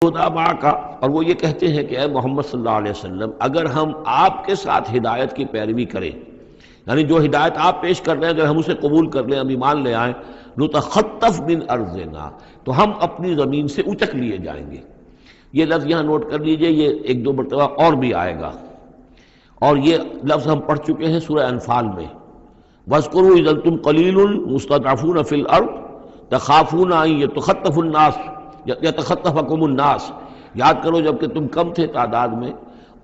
خدا ماں کا، اور وہ یہ کہتے ہیں کہ اے محمد صلی اللہ علیہ وسلم اگر ہم آپ کے ساتھ ہدایت کی پیروی کریں، یعنی جو ہدایت آپ پیش کر رہے ہیں اگر ہم اسے قبول کر لیں، ہم ایمان لے آئیں، نتخطف من ارضنا، تو ہم اپنی زمین سے اچک لیے جائیں گے۔ یہ لفظ یہاں نوٹ کر لیجئے، یہ ایک دو مرتبہ اور بھی آئے گا، اور یہ لفظ ہم پڑھ چکے ہیں سورہ انفال میں۔ وَاذْكُرُوا إِذْ أَنْتُمْ قَلِيلٌ مُسْتَضْعَفُونَ فِي الْأَرْضِ تَخَافُونَ أَنْ يَتَخَطَّفَكُمُ النَّاسُ، یاد کرو جب کہ تم کم تھے تعداد میں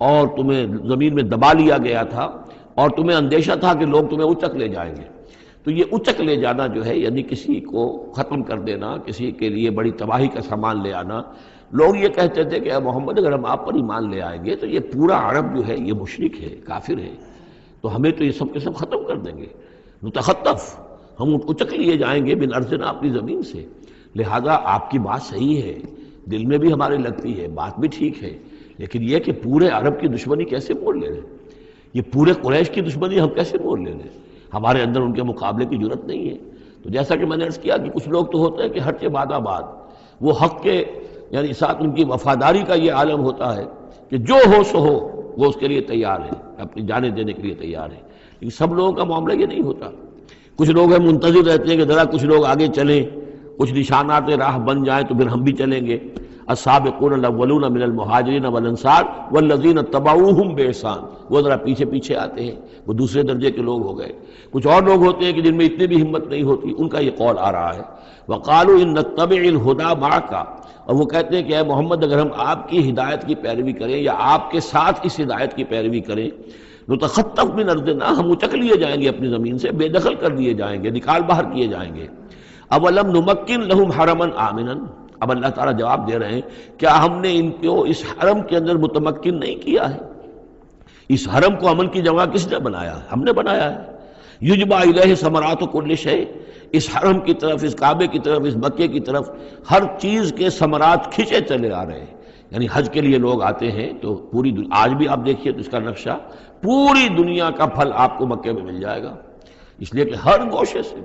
اور تمہیں زمین میں دبا لیا گیا تھا اور تمہیں اندیشہ تھا کہ لوگ تمہیں اچک لے جائیں گے۔ تو یہ اچک لے جانا جو ہے یعنی کسی کو ختم کر دینا، کسی کے لیے بڑی تباہی کا سامان لے آنا۔ لوگ یہ کہتے تھے کہ اے محمد اگر ہم آپ پر ایمان لے آئیں گے تو یہ پورا عرب جو ہے یہ مشرک ہے، کافر ہے، تو ہمیں تو یہ سب کے سب ختم کر دیں گے۔ نتخطف، ہم اچک لیے جائیں گے من ارضنا، اپنی زمین سے۔ لہذا آپ کی بات صحیح ہے، دل میں بھی ہمارے لگتی ہے، بات بھی ٹھیک ہے، لیکن یہ کہ پورے عرب کی دشمنی کیسے مول لے رہے ہیں؟ یہ پورے قریش کی دشمنی ہم کیسے مول لے رہے ہیں؟ ہمارے اندر ان کے مقابلے کی جرت نہیں ہے۔ تو جیسا کہ میں نے عرض کیا کہ کچھ لوگ تو ہوتے ہیں کہ ہر چہ باد آباد، وہ حق کے یعنی ساتھ ان کی وفاداری کا یہ عالم ہوتا ہے کہ جو ہو سو ہو، وہ اس کے لیے تیار ہے، اپنی جانیں دینے کے لیے تیار ہے۔ لیکن سب لوگوں کا معاملہ یہ نہیں ہوتا۔ کچھ لوگ ہیں منتظر رہتے ہیں کہ ذرا کچھ لوگ آگے چلیں، کچھ نشانات راہ بن جائیں تو پھر ہم بھی چلیں گے۔ السابقون الاولون من المہاجرین والانصار والذین اتبعوہم باحسان، وہ ذرا پیچھے پیچھے آتے ہیں، وہ دوسرے درجے کے لوگ ہو گئے۔ کچھ اور لوگ ہوتے ہیں کہ جن میں اتنی بھی ہمت نہیں ہوتی، ان کا یہ قول آ رہا ہے۔ وقالوا ان نتبع الہدی معک، اور وہ کہتے ہیں کہ اے محمد اگر ہم آپ کی ہدایت کی پیروی کریں یا آپ کے ساتھ اس ہدایت کی پیروی کریں، نتخطف من ارضنا، ہم اچک لیے جائیں گے اپنی زمین سے، بے دخل کر دیے جائیں گے، نکال باہر کیے جائیں گے۔ اولم نمکن لہم حرما آمنا، اب اللہ تعالیٰ جواب دے رہے ہیں کیا ہم نے ان کو اس حرم کے اندر متمکن نہیں کیا ہے؟ اس حرم کو امن کی جگہ کس نے بنایا؟ ہم نے بنایا ہے۔ یجبا الیہ ثمرات کل شیء، اس حرم کی طرف، اس کعبے کی طرف، اس مکے کی طرف ہر چیز کے ثمرات کھنچے چلے آ رہے ہیں۔ یعنی حج کے لیے لوگ آتے ہیں تو پوری آج بھی آپ دیکھیے تو اس کا نقشہ، پوری دنیا کا پھل آپ کو مکے میں مل جائے گا، اس لیے کہ ہر گوشے سے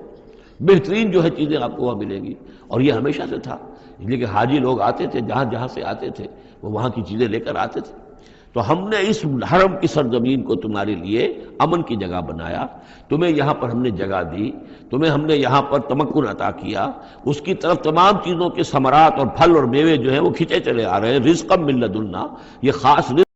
بہترین جو ہے چیزیں آپ کو وہاں ملیں گی، اور یہ ہمیشہ سے تھا، اس لیے کہ حاجی لوگ آتے تھے، جہاں جہاں سے آتے تھے وہ وہاں کی چیزیں لے کر آتے تھے۔ تو ہم نے اس حرم کی سرزمین کو تمہارے لیے امن کی جگہ بنایا، تمہیں یہاں پر ہم نے جگہ دی، تمہیں ہم نے یہاں پر تمکن عطا کیا، اس کی طرف تمام چیزوں کے ثمرات اور پھل اور میوے جو ہیں وہ کھنچے چلے آ رہے ہیں۔ رزقا من لدنا، یہ خاص رزق